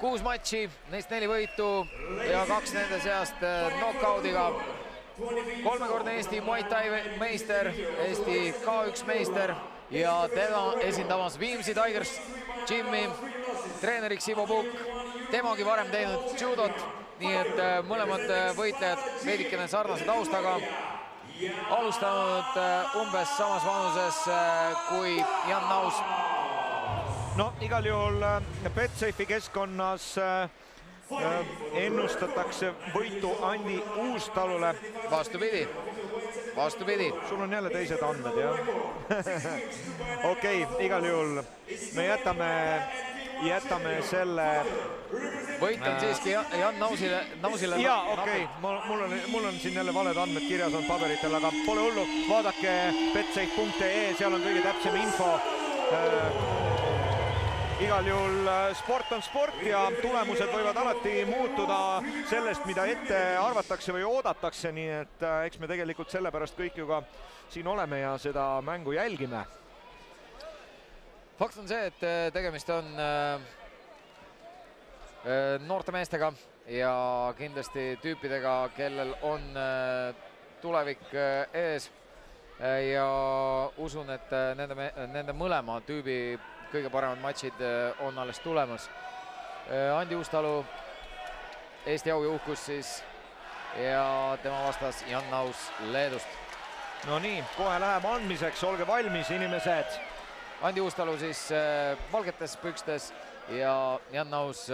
6 matši, neist 4 võitu ja 2 nende seast knockoudiga. 3-kordne Eesti Muay Thai meister, Eesti K1 meister ja tema esindamas Viimsi Tigers Gym'i, treeneriks Ivo Pukk. Temagi varem teinud judot, nii et mõlemad võitlejad veidikene sarnase taustaga. Alustanud umbes samas vanuses kui Jan Naus. No igal juhul Betsafe'i keskkonnas ennustatakse võitu Andi Uustalule. Vastupidi. Sul on jälle teised andmed, jah? Okei, igal juhul me jätame selle... Võit on siiski Jan Nausile... Jaa, okei, mul on siin jälle valed andmed kirjas on paberitel, aga pole hullu. Vaadake betsafe.ee, seal on kõige täpsem info. Igal juhul sport on sport ja tulemused võivad alati muutuda sellest, mida ette arvatakse või oodatakse, nii et eks me tegelikult sellepärast kõik ju ka siin oleme ja seda mängu jälgime. Fakt on see, et tegemist on noorte meestega ja kindlasti tüüpidega, kellel on tulevik ees ja usun, et nende mõlema tüübi kõige paremad matšid on alles tulemas. Andi Uustalu, Eesti au ja uhkus siis ja tema vastas Jan Naus Leedust. No nii, kohe läheb andmiseks, olge valmis inimesed. Andi Uustalu siis valgetes pükstes ja Jan Naus,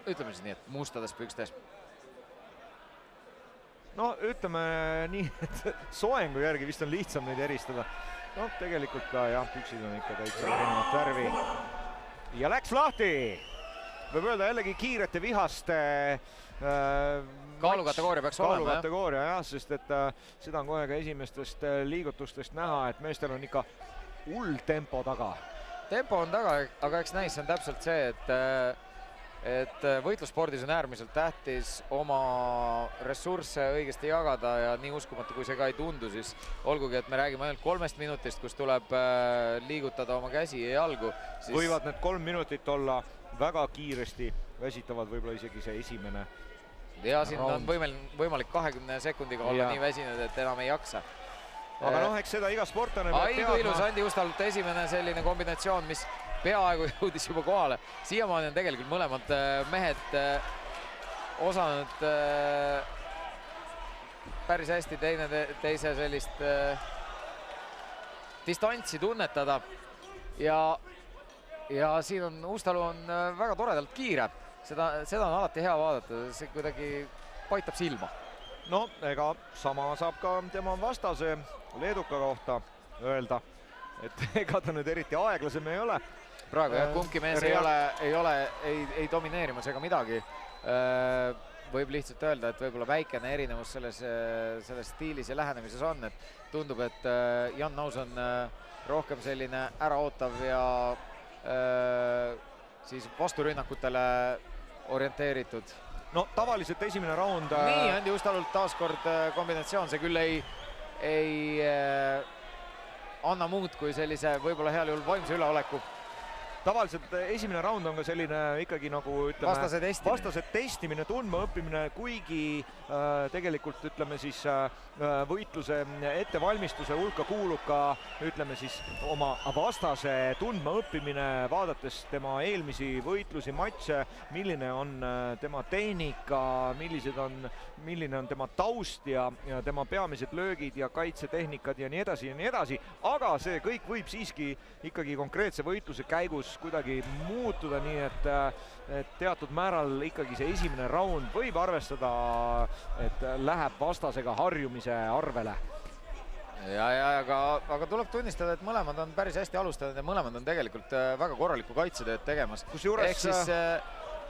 ütleme siis nii, et mustades pükstes. No ütleme nii, et soengu järgi vist on lihtsam neid eristada. No tegelikult ka jah, püksid on ikka täitsa erinevat värvi. Ja läks lahti! Võib öelda jällegi kiirete vihaste kaalukategooria peaks olema, kaalukategooria, jah, sest et seda on kohe ka esimestest liigutustest näha, et meestel on ikka hull tempo taga. Tempo on taga, aga eks näis, see on täpselt see, et võitlusspordis on äärmiselt tähtis oma ressursse õigesti jagada ja nii uskumatu, kui see ka ei tundu, siis olgugi, et me räägime ainult 3 minutist, kus tuleb liigutada oma käsi ja jalgu. Siis... Võivad need 3 minutit olla väga kiiresti väsitavad, võib-olla isegi see esimene. Ja siin on võimalik 20 sekundiga olla nii väsinud, et enam ei jaksa. Aga noh, eks seda iga sportlane peab teadma. Ilus Andi Uustalut esimene selline kombinatsioon, mis peaaegu jõudis juba kohale. Siiamaani on tegelikult mõlemad mehed osanud päris hästi teise sellist distantsi tunnetada. Ja siin on Uustalu on väga toredalt kiire. Seda on alati hea vaadata, see kuidagi paitab silma. No, ega sama saab ka tema vastase Leeduka kohta öelda, et ega ta nüüd eriti aeglasem ei ole. Praegu jah, kumbki mees ei domineerimas ega midagi. Võib lihtsalt öelda, et võib-olla väikene erinevus selles stiilis ja lähenemises on, et tundub, et Jan Naus on rohkem selline äraootav ja siis vasturünnakutele orienteeritud. No tavaliselt esimene raund... Nii, Andi Uustalult taaskord kombinatsioon, see küll ei anna muud kui sellise võib-olla heal juhul vaimse üleoleku. Tavaliselt esimene raund on ka selline ikkagi nagu ütleme, vastase testimine, tundma õppimine, kuigi tegelikult ütleme siis võitluse ettevalmistuse hulka kuulub ka ütleme siis oma vastase tundma õppimine, vaadates tema eelmisi võitlusi, matše, milline on tema tehnika, milline on tema taust ja tema peamised löögid ja kaitsetehnikad ja nii edasi, aga see kõik võib siiski ikkagi konkreetse võitluse käigus kuidagi muutuda, nii et teatud määral ikkagi see esimene raund võib arvestada, et läheb vastasega harjumise arvele. Aga tuleb tunnistada, et mõlemad on päris hästi alustanud ja mõlemad on tegelikult väga korralikku kaitsetööd tegemas. Kusjuures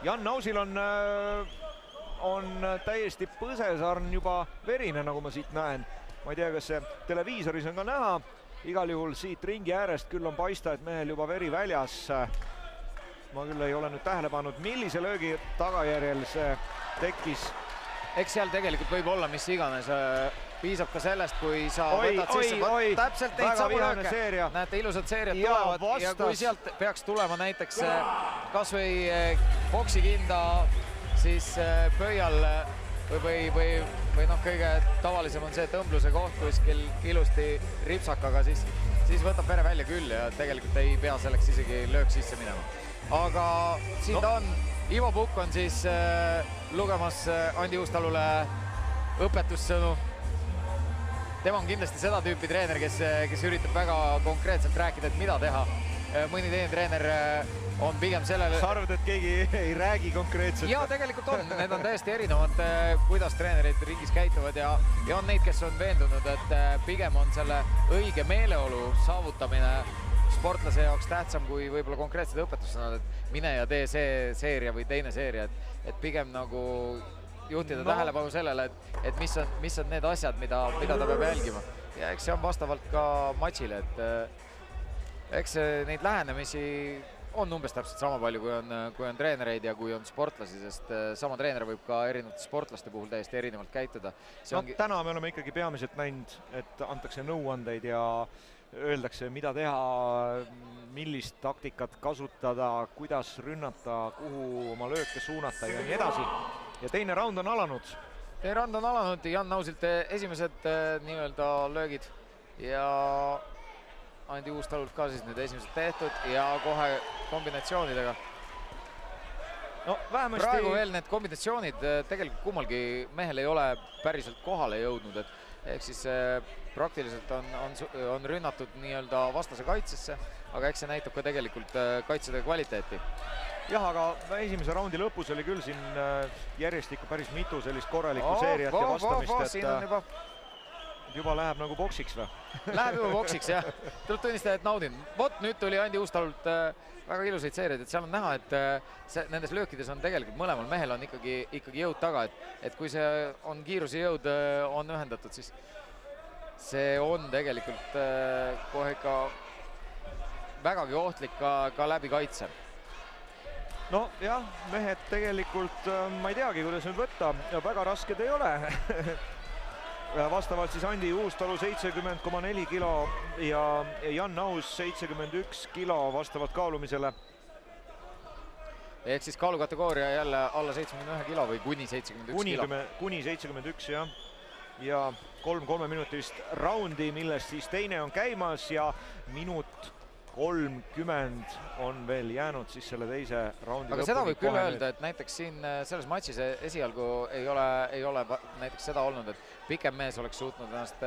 Jan Nausil on täiesti põsesarn juba verine, nagu ma siit näen. Ma ei tea, kas see televiisoris on ka näha. Igal juhul siit ringi äärest küll on paista, et mehel juba veri väljas. Ma küll ei ole nüüd tähele pannud, millise löögi tagajärjel see tekkis. Eks seal tegelikult võib olla mis iganes piisab ka sellest, kui sa võtad sisse täpselt neid samu lööke. Näete, ilusad seeriad tulevad ja kui sealt peaks tulema näiteks kas või boksikinda siis pöial või kõige tavalisem on see tõmbluse koht kuskil ilusti ripsakaga, siis võtab vere välja küll ja tegelikult ei pea selleks isegi löök sisse minema. Aga siin ta on. Ivo Pukk on siis lugemas Andi Uustalule õpetussõnu. Tema on kindlasti seda tüüpi treener, kes üritab väga konkreetselt rääkida, et mida teha. Mõni teine treener on pigem sellele... Sa arvad, et keegi ei räägi konkreetselt? Jaa, tegelikult on. Need on täiesti erinevad, kuidas treenerid ringis käituvad ja on neid, kes on veendunud, et pigem on selle õige meeleolu saavutamine sportlase jaoks tähtsam kui võib-olla konkreetsed õpetussõnad, et mine ja tee see seeria või teine seeria, et pigem nagu juhtida tähelepanu sellele, et mis on need asjad, mida ta peab jälgima. Ja eks see on vastavalt ka matšile, et eks neid lähenemisi on umbes täpselt sama palju, kui on treenereid ja kui on sportlasi, sest sama treener võib ka erinevate sportlaste puhul täiesti erinevalt käituda. Täna me oleme ikkagi peamiselt näinud, et antakse nõuandeid ja öeldakse, mida teha, millist taktikat kasutada, kuidas rünnata, kuhu oma lööke suunata ja nii edasi. Ja teine raund on alanud. Teine raund on alanud, Jan Nausilt esimesed nii-öelda löögid ja Andi Uustalult ka siis nüüd esimesed tehtud ja kohe kombinatsioonidega. No vähemasti... Praegu veel need kombinatsioonid tegelikult kummalgi mehel ei ole päriselt kohale jõudnud, ehk siis praktiliselt on rünnatud nii-öelda vastase kaitsesse, aga eks see näitab ka tegelikult kaitsede kvaliteeti. Jah, aga esimese raundi lõpus oli küll siin järjestikku päris mitu sellist korralikku seeriat ja vastamist, et juba läheb nagu boksiks või? Läheb juba boksiks, jah. Tuleb tunnistada, et naudin. Vot nüüd tuli Andi Uustalult väga ilusaid seeriaid, et seal on näha, et nendes löökides on tegelikult mõlemal mehel on ikkagi jõud taga, et kui see on kiirus ja jõud on ühendatud, siis see on tegelikult kohe ikka vägagi ohtlik ka läbi kaitse. No jah, mehed tegelikult, ma ei teagi, kuidas nüüd võtta, väga rasked ei ole. Vastavalt siis Andi Uustalu 70,4 kilo ja Jan Naus 71 kilo vastavalt kaalumisele. Ehk siis kaalukategooria jälle alla 71 kilo või kuni 71 kilo. Kuni 71, jah. Ja 3 minutilist raundi, millest siis teine on käimas ja minut 30 on veel jäänud siis selle teise raundi lõpuni. Aga seda võib küll öelda, et näiteks siin selles matšis esialgu ei ole näiteks seda olnud, et pikem mees oleks suutnud ennast...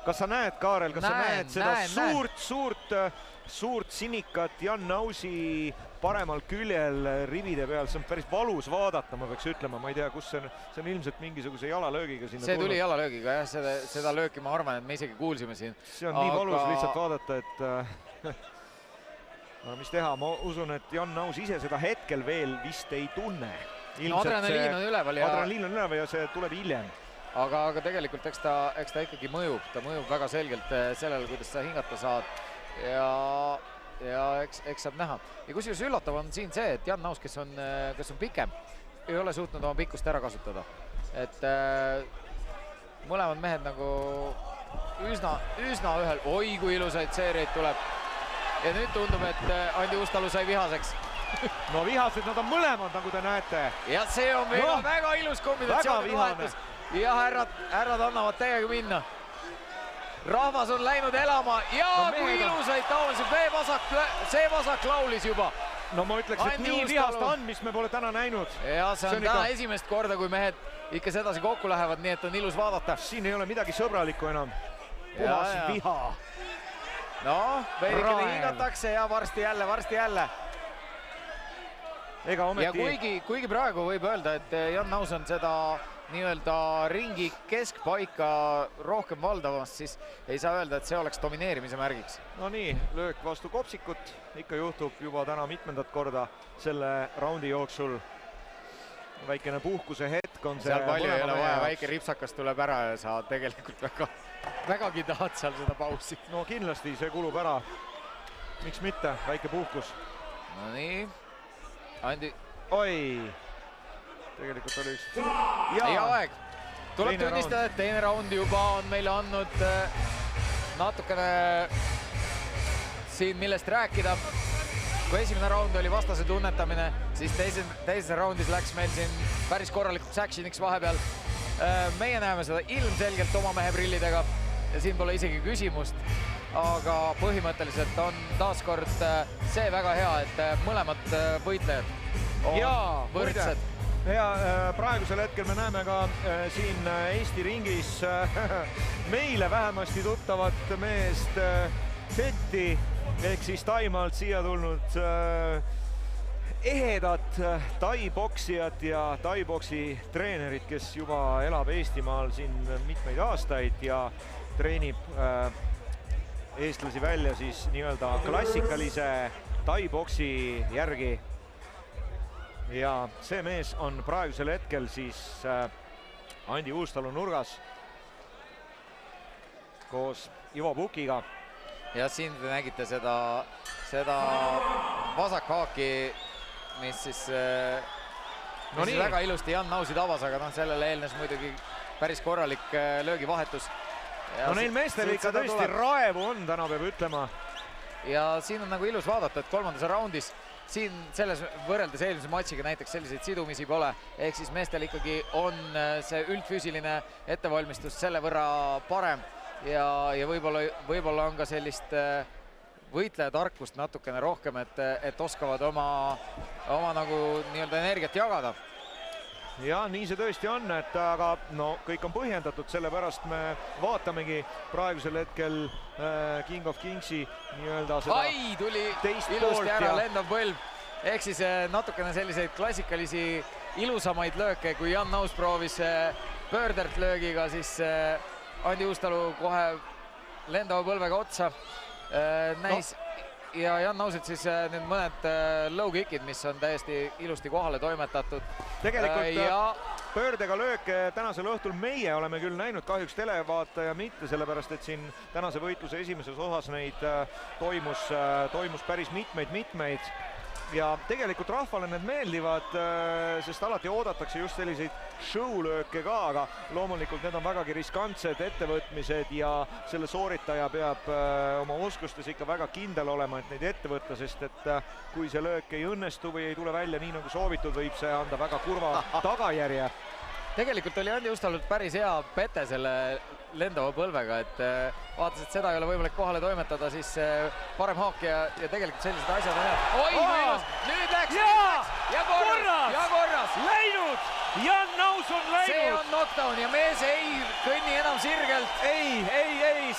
Kas sa näed, Kaarel, kas sa näed seda suurt sinikat Jan Nausi paremal küljel rivide peal? See on päris valus vaadata, ma peaks ütlema. Ma ei tea, kus see on ilmselt mingisuguse jalalöögiga sinna tulnud. See tuli jalalöögiga, jah. Seda lööki ma arvan, et me isegi kuulsime siin. See on nii valus lihtsalt vaadata, et... Aga mis teha, ma usun, et Jan Naus ise seda hetkel veel vist ei tunne. Adrenaliin on üleval ja see tuleb hiljem. Aga tegelikult eks ta ikkagi mõjub. Ta mõjub väga selgelt sellele, kuidas sa hingata saad ja eks saab näha. Ja kusjuures üllatav on siin see, et Jan Naus, kes on pikem, ei ole suutnud oma pikkust ära kasutada. Et mõlemad mehed nagu üsna ühel. Oi, kui ilusaid seeriaid tuleb. Ja nüüd tundub, et Andi Uustalu sai vihaseks. No vihased nad on mõlemad, nagu te näete. Ja see on väga ilus kombinatsiooni vahetus. Ja härrad annavad täiega minna. Rahvas on läinud elama ja kui ilusaid taoliselt. See vasak laulis juba. No ma ütleks, et nii vihast andmist me pole täna näinud. Ja see on täna esimest korda, kui mehed ikka sedasi kokku lähevad, nii et on ilus vaadata. Siin ei ole midagi sõbralikku enam. Puhas viha. No, veidikene hingatakse ja varsti jälle. Ja kuigi praegu võib öelda, et Jan Naus on seda nii-öelda ringi keskpaika rohkem valdavast, siis ei saa öelda, et see oleks domineerimise märgiks. No nii, löök vastu kopsikut. Ikka juhtub juba täna mitmendat korda selle raundi jooksul. Väikene puhkuse hetk on see. Seal palju ei ole vaja, väike ripsakas tuleb ära ja sa tegelikult vägagi tahad seal seda pausi. No kindlasti see kulub ära. Miks mitte, väike puhkus. No nii, Andi. Oi, tegelikult oli üks. Ja aeg. tuleb tunnistada, et teine raund juba on meile andnud natukene siin millest rääkida. Kui esimene raund oli vastase tunnetamine, siis teises raundis läks meil siin päris korralikuks actioniks vahepeal. Meie näeme seda ilmselgelt oma mehe prillidega ja siin pole isegi küsimust, aga põhimõtteliselt on taaskord see väga hea, et mõlemad võitlejad on võrdsed. Ja praegusel hetkel me näeme ka siin Eesti ringis meile vähemasti tuttavat meest Fetti ehk siis Taimaalt siia tulnud ehedad tai-poksijad ja tai-poksi treenerid, kes juba elab Eestimaal siin mitmeid aastaid ja treenib eestlasi välja siis nii-öelda klassikalise tai-poksi järgi. Ja see mees on praegusel hetkel siis Andi Uustalu nurgas koos Ivo Pukiga. Ja siin te nägite seda vasakhaaki, mis siis väga ilusti Jan Nausi tabas, aga sellele eelnes muidugi päris korralik löögivahetus. No neil meestel ikka tõesti raevu on, täna peab ütlema. Ja siin on nagu ilus vaadata, et kolmandas raundis siin selles võrreldes eelmise matšiga näiteks selliseid sidumisi pole, ehk siis meestel ikkagi on see üldfüüsiline ettevalmistus selle võrra parem ja võib-olla on ka sellist võitlejatarkust natukene rohkem, et oskavad oma nagu nii-öelda energiat jagada. Ja nii see tõesti on, et aga no kõik on põhjendatud, sellepärast me vaatamegi praegusel hetkel King of Kingsi nii-öelda seda tuli ilusti ära lendav põlv, ehk siis natukene selliseid klassikalisi ilusamaid lööke, kui Jan Naus proovis pöördert löögiga, siis Andi Uustalu kohe lendava põlvega otsa näis ja Jan Nauselt siis nüüd mõned low-kickid, mis on täiesti ilusti kohale toimetatud. Tegelikult pöördega lööke tänasel õhtul meie oleme küll näinud, kahjuks televaataja mitte, sellepärast et siin tänase võitluse esimeses osas neid toimus päris mitmeid ja tegelikult rahvale need meeldivad, sest alati oodatakse just selliseid show-lööke ka, aga loomulikult need on vägagi riskantsed ettevõtmised ja selle sooritaja peab oma oskustes ikka väga kindel olema, et neid ette võtta, sest et kui see löök ei õnnestu või ei tule välja nii nagu soovitud, võib see anda väga kurva tagajärje. Tegelikult oli Andi Uustalult päris hea pete selle lendava põlvega, et vaatas, et seda ei ole võimalik kohale toimetada, siis parem haak ja tegelikult sellised asjad on hea. Oi, mõjus! Nüüd läks! Ja korras! Läinud! Jan Naus on läinud! See on knockdown ja mees ei kõnni enam sirgelt. Ei,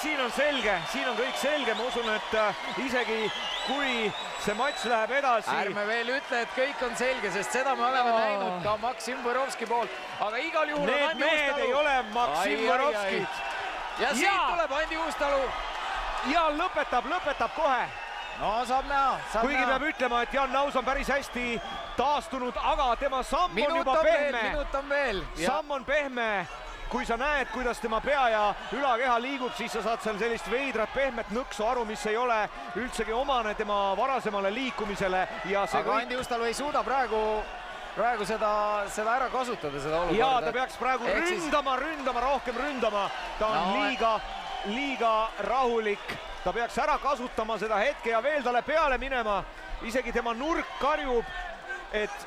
siin on selge, siin on kõik selge, ma usun, et isegi kui see matš läheb edasi. Ärme veel ütle, et kõik on selge, sest seda me oleme näinud ka Maksim Võrovski poolt, aga igal juhul on Andi Uustalu. Need mehed ei ole Maksim Võrovskid. Ja siit tuleb Andi Uustalu. Ja lõpetab kohe. No saab näha. Kuigi peab ütlema, et Jan Naus on päris hästi taastunud, aga tema samm on juba pehme. Minut on veel. Samm on pehme. Kui sa näed, kuidas tema pea ja ülakeha liigub, siis sa saad seal sellist veidrat pehmet nõksu aru, mis ei ole üldsegi omane tema varasemale liikumisele. Aga Andi Uustalu ei suuda praegu seda ära kasutada, seda olukorda. Ja ta peaks praegu rohkem ründama. Ta on liiga rahulik. Ta peaks ära kasutama seda hetke ja veel talle peale minema. Isegi tema nurk karjub, et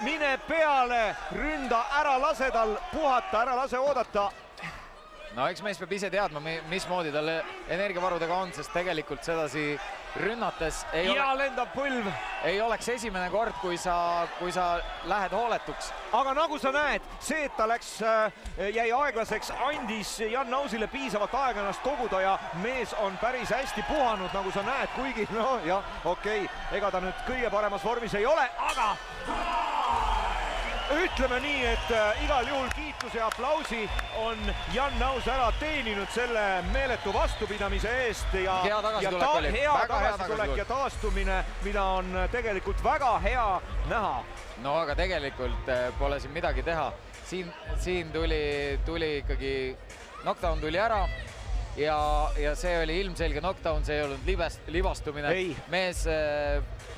mine peale, ründa, ära lase tal puhata, ära lase oodata. No eks mees peab ise teadma, mismoodi tal energiavarudega on, sest tegelikult sedasi rünnates lendab põlv. Ei oleks esimene kord, kui sa lähed hooletuks. Aga nagu sa näed, see, et ta jäi aeglaseks, andis Jan Nausile piisavalt aega ennast koguda ja mees on päris hästi puhanud, nagu sa näed, kuigi ega ta nüüd kõige paremas vormis ei ole, aga ütleme nii, et igal juhul kiitus ja aplausi on Jan Naus ära teeninud selle meeletu vastupidamise eest ja hea tagasitulek ja taastumine, mida on tegelikult väga hea näha. No aga tegelikult pole siin midagi teha. Siin tuli ikkagi, knockdown tuli ära ja see oli ilmselge knockdown, see ei olnud libastumine.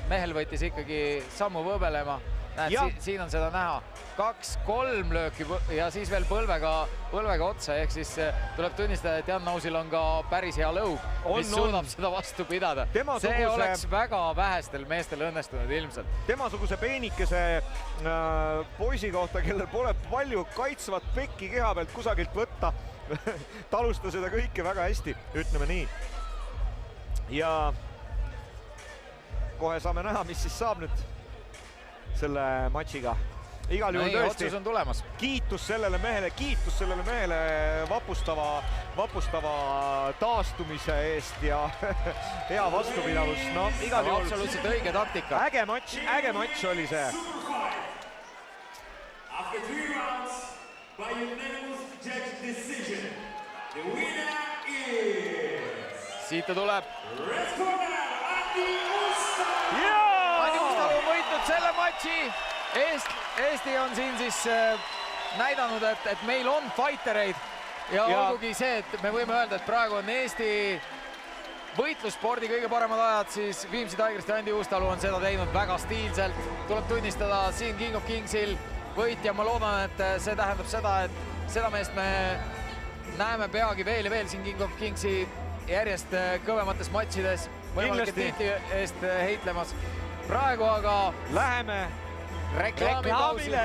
Mehel võttis ikkagi sammu võbelema näed, siin on seda näha. 2-3 lööki ja siis veel põlvega otsa, ehk siis tuleb tunnistada, et Jan Nausil on ka päris hea lõug, mis suudab seda vastu pidada. See oleks väga vähestel meestel õnnestunud ilmselt. Temasuguse peenikese poisi kohta, kellel pole palju kaitsvat pekki keha pealt kusagilt võtta, talusta seda kõike väga hästi, ütleme nii. Ja kohe saame näha, mis siis saab nüüd selle matšiga. Igal juhul tõesti kiitus sellele mehele vapustava taastumise eest ja hea vastupidavus. No, igal juhul absoluutselt õige taktika. Äge matš oli see. After 3 rounds by unanimous judge decision, the winner is... Siit ta tuleb. Red corner, Andi Ustalu! Andi Ustalu on võitnud selle matši. Eesti on siin siis näidanud, et meil on fightereid ja olgugi see, et me võime öelda, et praegu on Eesti võitlusspordi kõige paremad ajad, siis Viimsi Tigerist ja Andi Ustalu on seda teinud väga stiilselt. Tuleb tunnistada siin King of Kingsil võitja. Ma loodan, et see tähendab seda, et seda meest me näeme peagi veel ja veel siin King of Kingsi järjest kõvemates matšides. Võimalike tiitli eest heitlemas. Praegu aga läheme reklaamile.